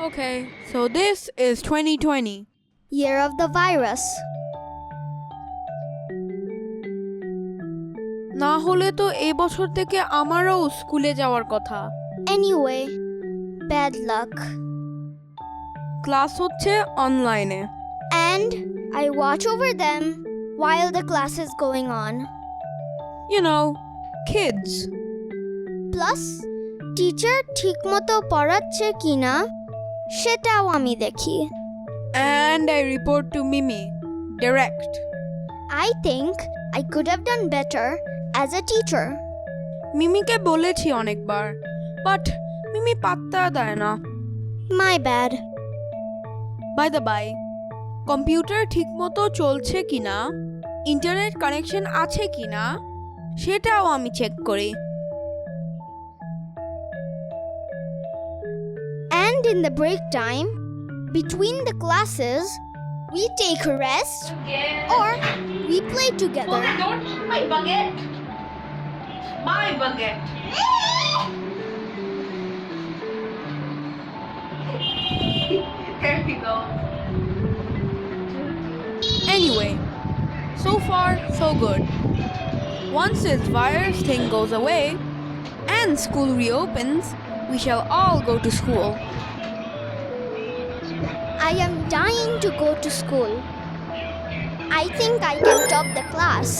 Okay, so this is 2020. Year of the virus. না হলে তো এই বছর থেকে আমারও স্কুলে যাওয়ার কথা। Anyway, bad luck. ক্লাস হচ্ছে অনলাইনে। And I watch over them while the class is going on. You know, kids. Plus, teacher ঠিকমতো পড়াচ্ছে কিনা সেটাও আমি দেখি. And I report to Mimi. Direct. I think I could have done better as a teacher. মিমিকে বলেছি অনেকবার, but মিমি পাত্তা দেয় না। My bad. By the by, computer ঠিকমতো চলছে কিনা, ইন্টারনেট কানেকশন আছে কিনা সেটাও আমি চেক করি। And in the break time, between the classes, we take a rest or we play together. Don't eat my baguette. My baguette. There we go. Anyway, so far so good. Once this virus thing goes away and school reopens, we shall all go to school. I am dying to go to school. I think I can top the class.